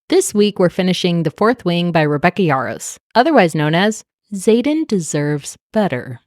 This week, we're finishing The Fourth Wing by Rebecca Yarros, otherwise known as Xaden Deserves Better.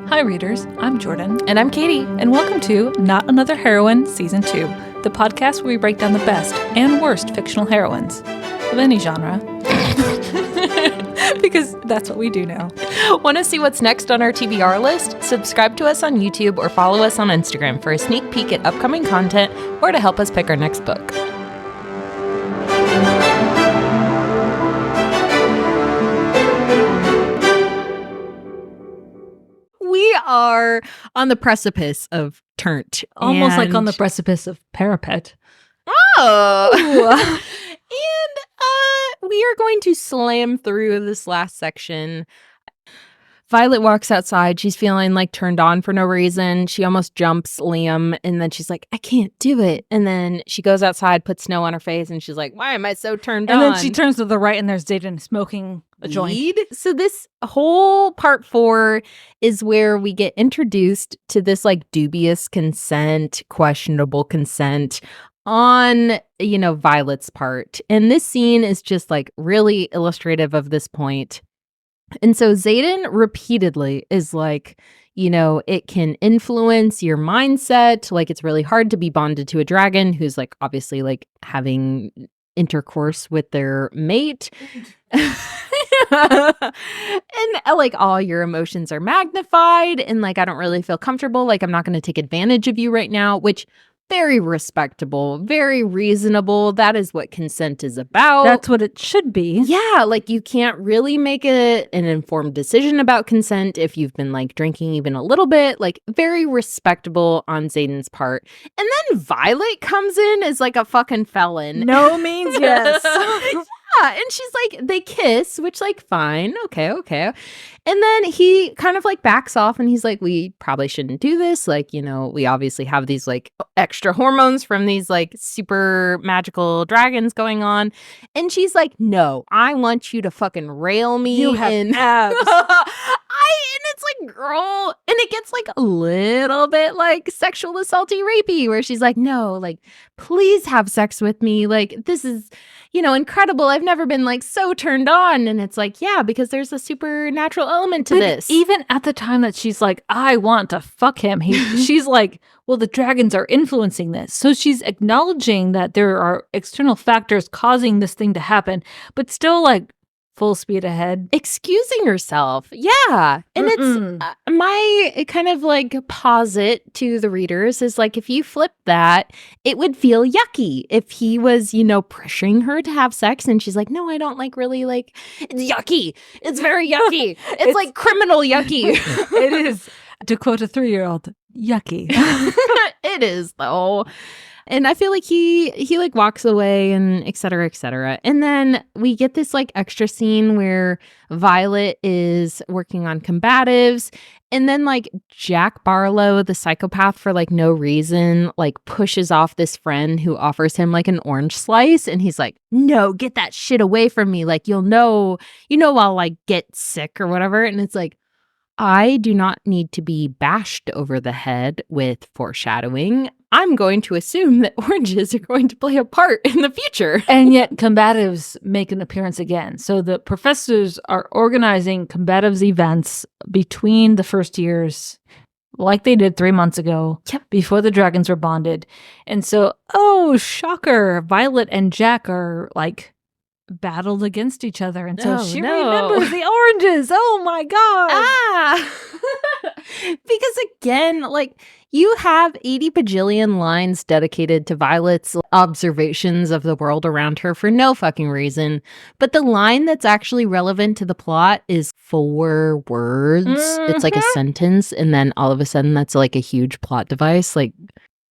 Hi readers, I'm Jordan. And I'm Katie. And welcome to Not Another Heroine Season 2, the podcast where we break down the best and worst fictional heroines of any genre. Because that's what we do now. Want to see what's next on our TBR list? Subscribe to us on YouTube or follow us on Instagram for a sneak peek at upcoming content or to help us pick our next book. We are on the precipice of Turnt. Almost like on the precipice of Parapet. Oh! And we are going to slam through this last section. Violet walks outside. She's feeling like turned on for no reason. She almost jumps Liam, and then she's like, I can't do it. And then she goes outside, puts snow on her face, and she's like, why am I so turned on? And then she turns to the right, and there's Xaden smoking a joint. So this whole part 4 is where we get introduced to this like dubious consent, questionable consent on, Violet's part. And this scene is just like really illustrative of this point. And so Xaden repeatedly is like, it can influence your mindset. Like, it's really hard to be bonded to a dragon who's like obviously like having intercourse with their mate. And like all your emotions are magnified. And like, I don't really feel comfortable. Like, I'm not going to take advantage of you right now, which very respectable, very reasonable. That is what consent is about. That's what it should be. Yeah, like you can't really make an informed decision about consent if you've been like drinking even a little bit. Like very respectable on Xaden's part. And then Violet comes in as like a fucking felon. No means yes. Yeah, and she's like, they kiss, which like, fine, okay. And then he kind of like backs off and he's like, we probably shouldn't do this. Like, we obviously have these like extra hormones from these like super magical dragons going on. And she's like, no, I want you to fucking rail me. You have abs. And it's like, girl, and it gets like a little bit like sexual assaulty rapey where she's like, no, like, please have sex with me. Like, this is, incredible. I've never been like so turned on. And it's like, yeah, because there's a supernatural element to this. Even at the time that she's like, I want to fuck him, she's like, well, the dragons are influencing this. So she's acknowledging that there are external factors causing this thing to happen, but still like, full speed ahead. Excusing herself. Yeah. And it's my kind of like posit to the readers is like, if you flip that, it would feel yucky if he was, pressuring her to have sex. And she's like, no, I don't like really like, it's yucky. It's very yucky. It's like criminal yucky. It is, to quote a 3-year-old, yucky. It is though. And I feel like he like walks away and et cetera, et cetera. And then we get this like extra scene where Violet is working on combatives. And then like Jack Barlow, the psychopath for like no reason, like pushes off this friend who offers him like an orange slice. And he's like, no, get that shit away from me. Like, I'll like get sick or whatever. And it's like, I do not need to be bashed over the head with foreshadowing. I'm going to assume that oranges are going to play a part in the future. And yet combatives make an appearance again. So the professors are organizing combatives events between the first years, like they did 3 months ago, before the dragons were bonded. And so, oh, shocker, Violet and Jack are like battled against each other. And so she remembers the oranges. Oh my God. Because again, like you have 80 bajillion lines dedicated to Violet's observations of the world around her for no fucking reason. But the line that's actually relevant to the plot is 4 words. It's like a sentence. And then all of a sudden that's like a huge plot device. Like,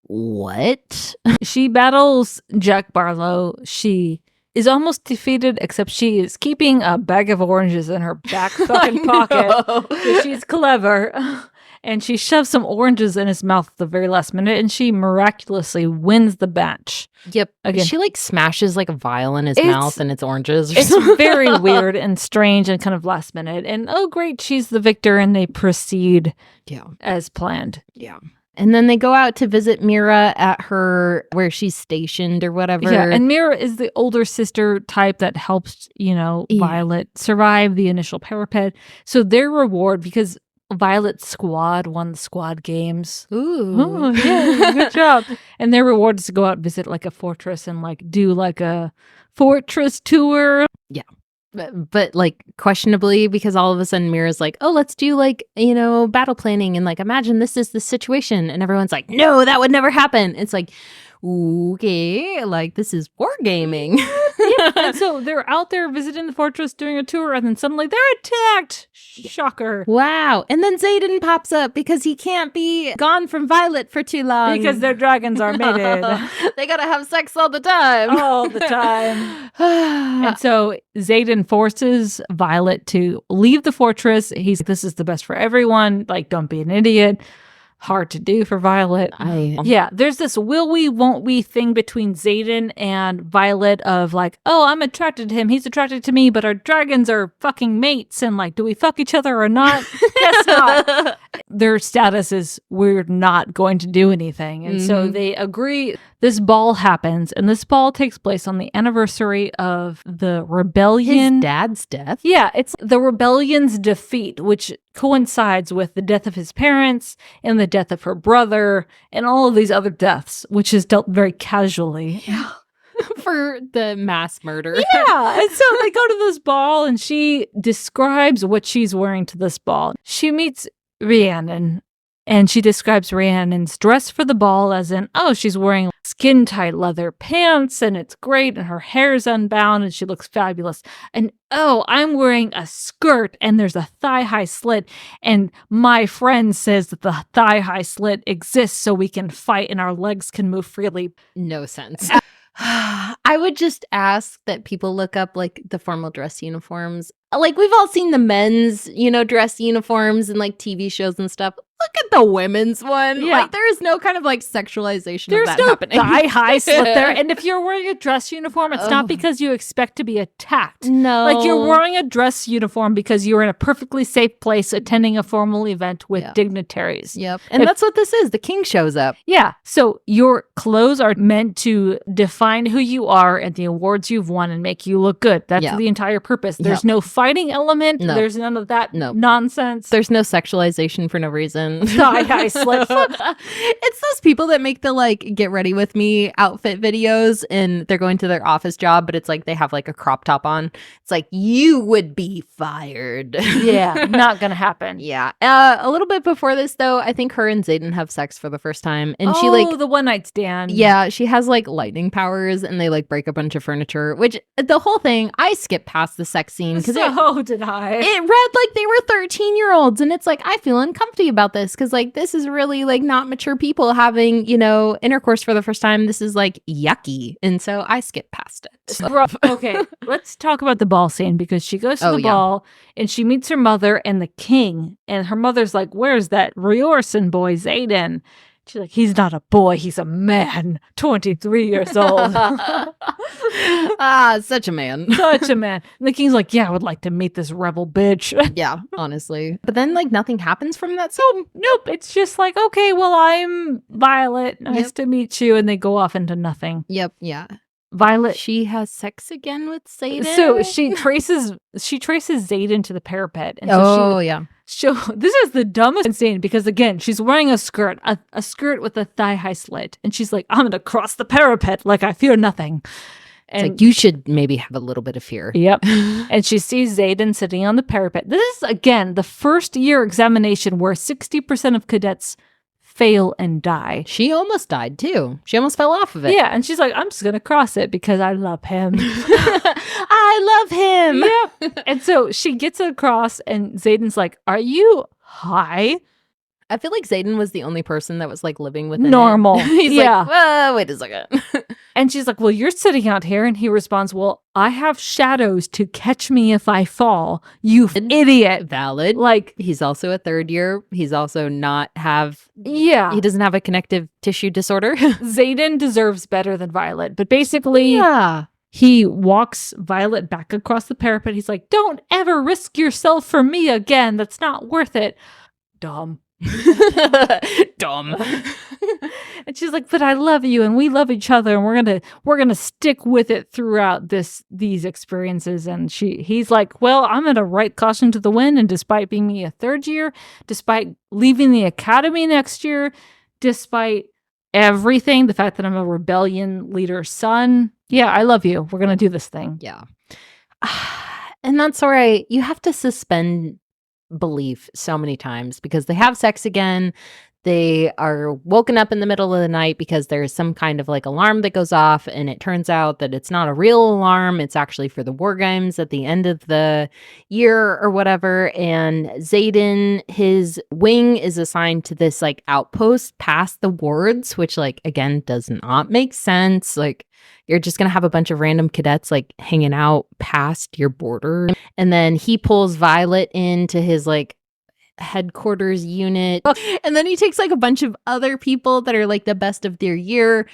what? She battles Jack Barlow. She is almost defeated, except she is keeping a bag of oranges in her back fucking pocket. She's clever. And she shoves some oranges in his mouth at the very last minute, and she miraculously wins the match. Yep. Again, she like smashes like a vial in his mouth and it's oranges. It's very weird and strange and kind of last minute. And oh great, she's the victor, and they proceed as planned. Yeah. And then they go out to visit Mira at where she's stationed or whatever. Yeah, and Mira is the older sister type that helps, Violet survive the initial parapet. So their reward, because Violet's squad won the squad games. Ooh. Oh, yeah, good job. And their reward is to go out and visit like a fortress and like do like a fortress tour. Yeah. But like questionably, because all of a sudden Mira's like, oh, let's do like, battle planning and like imagine this is the situation. And everyone's like, no, that would never happen. It's like, okay, like this is wargaming. Yeah, and so they're out there visiting the fortress doing a tour, and then suddenly they're attacked. Shocker. Wow. And then Xaden pops up because he can't be gone from Violet for too long. Because their dragons are mated. They gotta have sex all the time. All the time. And so Xaden forces Violet to leave the fortress. He's like, this is the best for everyone. Like, don't be an idiot. Hard to do for Violet. Yeah, there's this will we, won't we thing between Xaden and Violet of like, oh, I'm attracted to him, he's attracted to me, but our dragons are fucking mates, and like, do we fuck each other or not? Guess not. Their status is we're not going to do anything. And so they agree. This ball happens, and this ball takes place on the anniversary of the rebellion. His dad's death? Yeah, it's the rebellion's defeat, which coincides with the death of his parents and the death of her brother and all of these other deaths, which is dealt very casually. Yeah. For the mass murder. Yeah. And so they go to this ball, and she describes what she's wearing to this ball. She meets Rhiannon, and she describes Rhiannon's dress for the ball as in, oh, she's wearing skin-tight leather pants, and it's great, and her hair's unbound, and she looks fabulous. And, oh, I'm wearing a skirt, and there's a thigh-high slit, and my friend says that the thigh-high slit exists so we can fight and our legs can move freely. No sense. I would just ask that people look up like the formal dress uniforms. Like we've all seen the men's, dress uniforms and like TV shows and stuff. Look at the women's one. Yeah. Like there is no kind of like sexualization There's of that no happening. thigh-high slit there. And if you're wearing a dress uniform, it's not because you expect to be attacked. No. Like you're wearing a dress uniform because you're in a perfectly safe place attending a formal event with dignitaries. Yep. And that's what this is. The king shows up. Yeah. So your clothes are meant to define who you are and the awards you've won and make you look good. That's the entire purpose. There's no fighting element. No. There's none of that nonsense. There's no sexualization for no reason. Thigh-high slit. It's those people that make the like get ready with me outfit videos and they're going to their office job, but it's like they have like a crop top on. It's like you would be fired. Yeah, not gonna happen. Yeah. A little bit before this though, I think her and Xaden have sex for the first time, and she like the one night stand. Yeah, she has like lightning powers, and they like break a bunch of furniture. Which the whole thing, I skipped past the sex scene because did I. It read like they were 13-year-olds, and it's like I feel uncomfy about this because like this is really like not mature people having intercourse for the first time. This is like yucky, and so I skipped past it. Okay, let's talk about the ball scene because she goes to the ball and she meets her mother and the king, and her mother's like, "Where's that Riorson boy Xaden?" She's like, "He's not a boy, he's a man, 23 years old." Such a man. Such a man. And the king's like, "Yeah, I would like to meet this rebel bitch." Yeah, honestly. But then like nothing happens from that. So nope. It's just like, okay, well, I'm Violet. Nice to meet you. And they go off into nothing. Yep. Yeah. Violet. She has sex again with Xaden. So she traces Xaden to the parapet. And so this is the dumbest scene because again, she's wearing a skirt with a thigh-high slit. And she's like, I'm going to cross the parapet like I fear nothing. And it's like, you should maybe have a little bit of fear. Yep. And she sees Xaden sitting on the parapet. This is, again, the first year examination where 60% of cadets fail and die. She almost died too. She almost fell off of it. Yeah. And she's like, I'm just going to cross it because I love him. I love him. Yeah. And so she gets across and Xaden's like, are you high? I feel like Xaden was the only person that was like living with normal. He's like, well, wait a second. And she's like, well, you're sitting out here. And he responds, well, I have shadows to catch me if I fall. You idiot. Valid. Like, he's also a third year. He's also not have. Yeah. He doesn't have a connective tissue disorder. Xaden deserves better than Violet. But basically. Yeah. He walks Violet back across the parapet. He's like, don't ever risk yourself for me again. That's not worth it. Dumb. Dumb. And she's like, but I love you and we love each other and we're gonna stick with it throughout these experiences. And he's like, well, I'm gonna write caution to the wind, and despite being me a third year, despite leaving the academy next year, despite everything, the fact that I'm a rebellion leader's son, yeah, I love you. We're gonna do this thing. Yeah. And that's all right. You have to suspend belief so many times because they have sex again. They are woken up in the middle of the night because there's some kind of like alarm that goes off, and it turns out that it's not a real alarm. It's actually for the war games at the end of the year or whatever. And Xaden, his wing is assigned to this like outpost past the wards, which like again does not make sense. Like you're just going to have a bunch of random cadets like hanging out past your border. And then he pulls Violet into his like headquarters unit. And then he takes like a bunch of other people that are like the best of their year.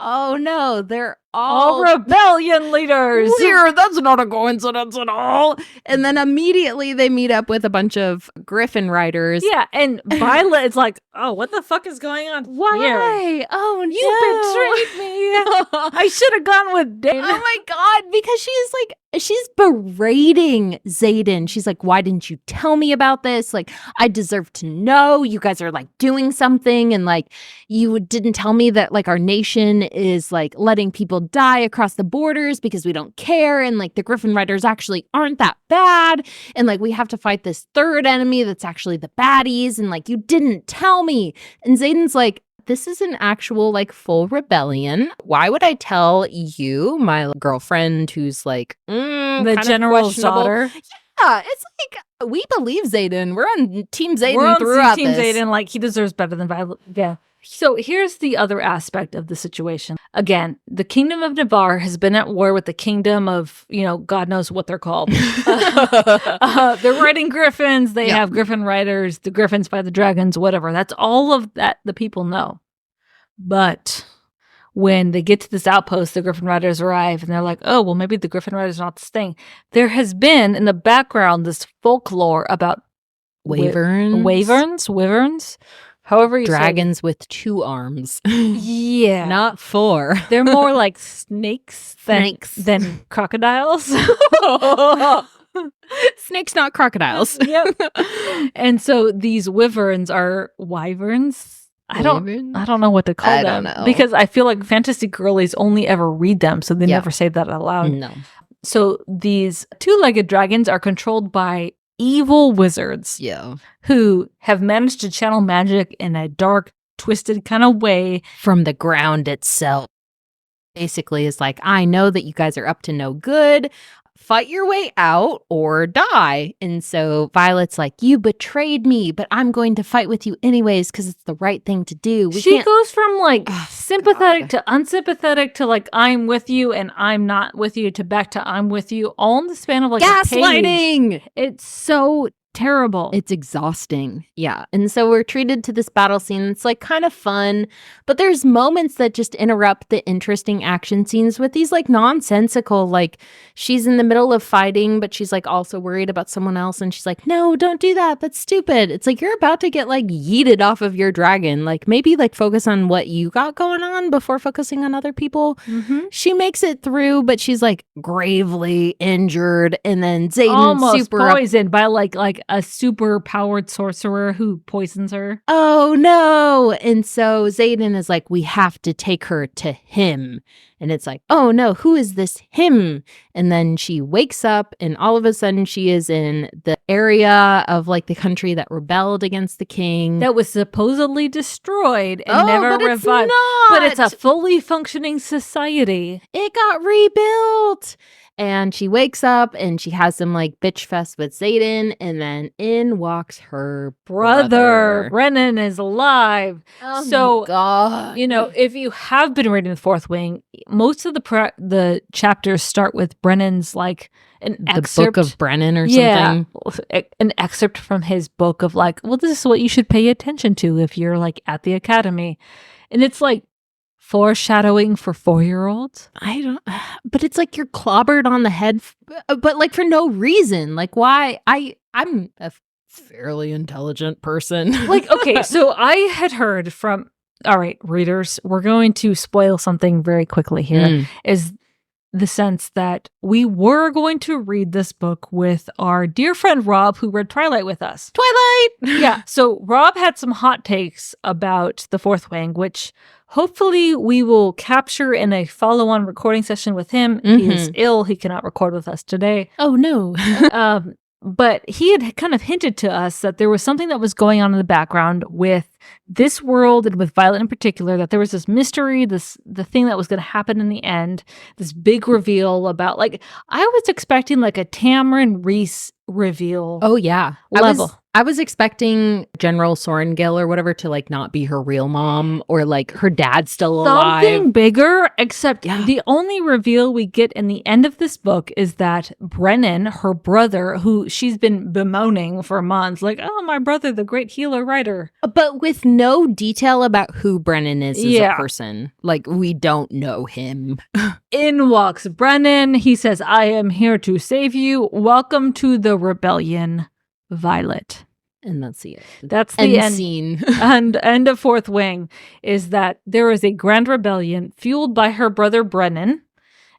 Oh no, they're all rebellion leaders. Weird. That's not a coincidence at all. And then immediately they meet up with a bunch of Griffin riders. Yeah, and Violet is like, oh, what the fuck is going on? Why? Here? Oh, you betrayed me. I should have gone with Dana. Oh my God, because she's berating Xaden. She's like, why didn't you tell me about this? Like, I deserve to know. You guys are like doing something, and like you didn't tell me that like our nation is like letting people die across the borders because we don't care, and like the Griffin Riders actually aren't that bad, and like we have to fight this third enemy that's actually the baddies, and like you didn't tell me. And Xaden's like, this is an actual like full rebellion. Why would I tell you, my girlfriend, who's like the general's daughter? Yeah, it's like we believe Xaden. We're on Team Xaden We're on throughout Team this. Xaden, like he deserves better than Violet. Yeah. So here's the other aspect of the situation. Again, the Kingdom of Navarre has been at war with the Kingdom of, God knows what they're called. They're riding griffins. They have griffin riders. The griffins fight the dragons, whatever. That's all of that the people know. But when they get to this outpost, the griffin riders arrive and they're like, oh, well, maybe the griffin riders are not this thing. There has been in the background this folklore about wyverns. However you dragons with 2 arms. Yeah. Not 4. They're more like snakes than crocodiles. Snakes, not crocodiles. Yep. And so these wyverns are wyverns. I don't know what to call them. I don't know. Because I feel like fantasy girlies only ever read them, so they never say that out loud. No. So these 2-legged dragons are controlled by evil wizards who have managed to channel magic in a dark, twisted kind of way from the ground itself. Basically, it's like, I know that you guys are up to no good. Fight your way out or die. And so Violet's like, you betrayed me, but I'm going to fight with you anyways because it's the right thing to do. She goes from like sympathetic to unsympathetic to like, I'm with you and I'm not with you to back to I'm with you, all in the span of like gaslighting. It's so terrible. It's exhausting. Yeah. And so we're treated to this battle scene. It's like kind of fun, but there's moments that just interrupt the interesting action scenes with these like nonsensical, like she's in the middle of fighting, but she's like also worried about someone else. And she's like, no, don't do that. That's stupid. It's like, you're about to get like yeeted off of your dragon. Like maybe like focus on what you got going on before focusing on other people. Mm-hmm. She makes it through, but she's like gravely injured. And then Xaden almost super poisoned by like a super powered sorcerer who poisons her. Oh no. And so Xaden is like, we have to take her to him. And it's like, oh no, who is this him? And then she wakes up and all of a sudden she is in the area of like the country that rebelled against the king. That was supposedly destroyed and never revived. But it's a fully functioning society. It got rebuilt. And she wakes up and she has some like bitch fest with Xaden, and then in walks her brother. Brennan is alive. Oh so, God. If you have been reading The Fourth Wing, most of the chapters start with Brennan's like an excerpt. Book of Brennan or something. An excerpt from his book of like, well, this is what you should pay attention to if you're like at the academy. And it's like, foreshadowing for 4-year-olds? But it's like you're clobbered on the head, but like for no reason. Like why? I'm a fairly intelligent person. Like, okay, so I had heard from, all right, readers, we're going to spoil something very quickly here, is the sense that we were going to read this book with our dear friend Rob, who read Twilight with us. Twilight! Yeah, so Rob had some hot takes about The Fourth Wing, which hopefully we will capture in a follow-on recording session with him. He is ill. He cannot record with us today. Oh, no. But he had kind of hinted to us that there was something that was going on in the background with this world and with Violet in particular, that there was this mystery, the thing that was going to happen in the end, this big reveal about, like, I was expecting like a Tamron Reese reveal. Oh, yeah. Level. I was expecting General Sorengale or whatever to like not be her real mom, or like her dad's still alive. Something bigger, except the only reveal we get in the end of this book is that Brennan, her brother, who she's been bemoaning for months, like, oh, my brother, the great healer writer. But with no detail about who Brennan is as a person. Like, we don't know him. In walks Brennan. He says, I am here to save you. Welcome to the rebellion, Violet. And that's it. That's the end scene. And end of Fourth Wing is that there is a grand rebellion fueled by her brother Brennan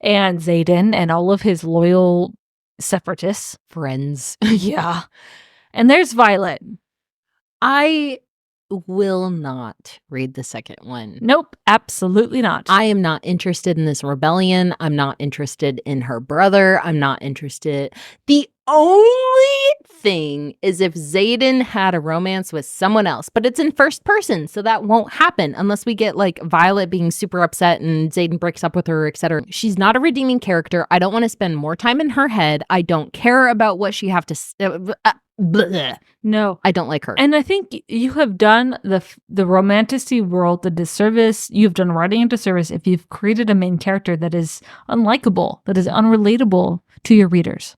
and Xaden and all of his loyal separatists. Friends. Yeah. And there's Violet. I will not read the second one. Nope, absolutely not. I am not interested in this rebellion. I'm not interested in her brother. I'm not interested. The only thing is if Xaden had a romance with someone else, but it's in first person, so that won't happen unless we get like Violet being super upset and Xaden breaks up with her, etc. She's not a redeeming character. I don't want to spend more time in her head. I don't care about what she have to No, I don't like her. And I think you have done the romantasy world the disservice. You've done writing a disservice if you've created a main character that is unlikable, that is unrelatable to your readers.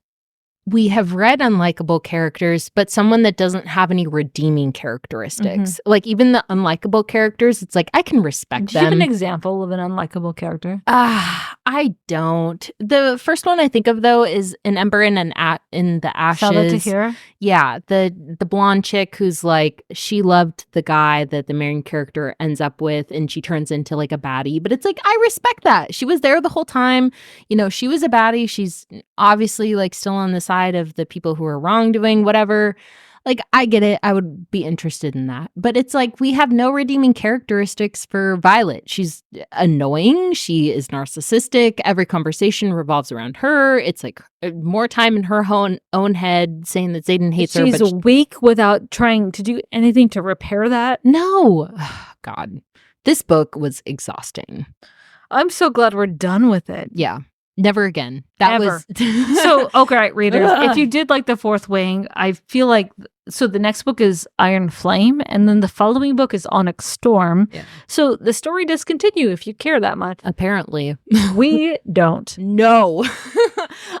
We have read unlikable characters, but someone that doesn't have any redeeming characteristics. Like, even the unlikable characters, it's like, I can respect them. Do you have an example of an unlikable character? I don't. The first one I think of, though, is an Ember in the Ashes. Tahira? Yeah, the blonde chick who's like, she loved the guy that the main character ends up with, and she turns into like a baddie. But it's like, I respect that. She was there the whole time. You know, she was a baddie. She's obviously like still on the side of the people who are wrongdoing, whatever. Like, I get it. I would be interested in that. But it's like, we have no redeeming characteristics for Violet. She's annoying. She is narcissistic. Every conversation revolves around her. It's like more time in her own head saying that Xaden hates her. She's weak without trying to do anything to repair that. No. God. This book was exhausting. I'm so glad we're done with it. Yeah. Never again. That Ever. was So, okay, right, readers. If you did like The Fourth Wing, I feel like, so the next book is Iron Flame, and then the following book is Onyx Storm. Yeah. So the story does continue if you care that much. Apparently. We don't. No.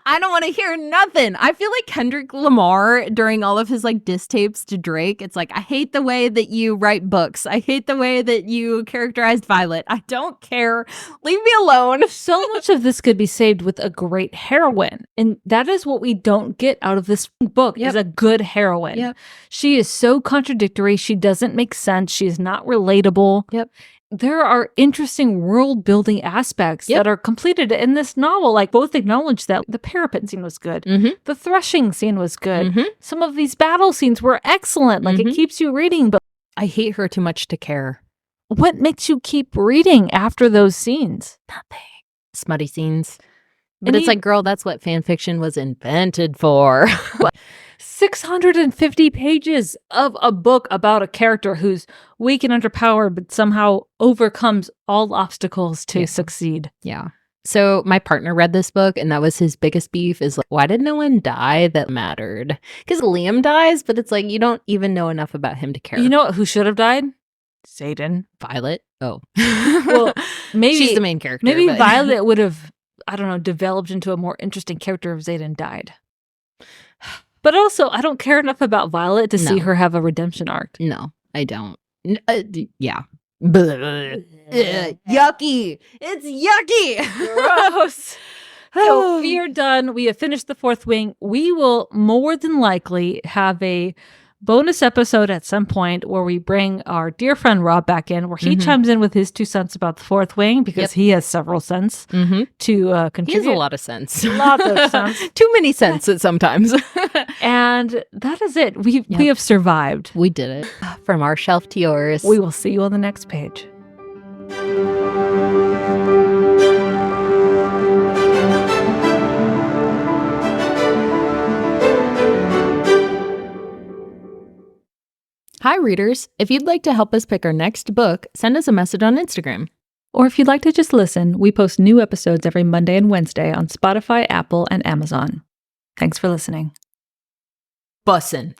I don't want to hear nothing. I feel like Kendrick Lamar during all of his like diss tapes to Drake. It's like, I hate the way that you write books. I hate the way that you characterized Violet. I don't care. Leave me alone. So much of this could be saved with a great heroine. And that is what we don't get out of this book, is a good heroine. Yep. She is so contradictory. She doesn't make sense. She is not relatable. Yep. There are interesting world building aspects that are completed in this novel. Like, both acknowledge that the parapet scene was good. The threshing scene was good. Some of these battle scenes were excellent. Like, it keeps you reading, but I hate her too much to care. What makes you keep reading after those scenes? Nothing. Smutty scenes. But it's like, girl, that's what fan fiction was invented for. 650 pages of a book about a character who's weak and underpowered, but somehow overcomes all obstacles to succeed. Yeah. So my partner read this book, and that was his biggest beef, is like, why did no one die that mattered? Because Liam dies, but it's like, you don't even know enough about him to care. You know who should have died? Xaden. Violet? Oh. Well, maybe she's the main character. Maybe Violet would have, I don't know, developed into a more interesting character if Xaden died. But also, I don't care enough about Violet to see her have a redemption arc. No, I don't. Yeah. Yucky. It's yucky. Gross. So we are done. We have finished The Fourth Wing. We will more than likely have a bonus episode at some point where we bring our dear friend Rob back in, where he chimes in with his 2 cents about the fourth wing, because he has several cents to contribute. He has a lot of sense. Lots of cents. Too many senses sometimes. And that is it. We have survived. We did it. From our shelf to yours. We will see you on the next page. Hi, readers. If you'd like to help us pick our next book, send us a message on Instagram. Or if you'd like to just listen, we post new episodes every Monday and Wednesday on Spotify, Apple, and Amazon. Thanks for listening. Bussin'.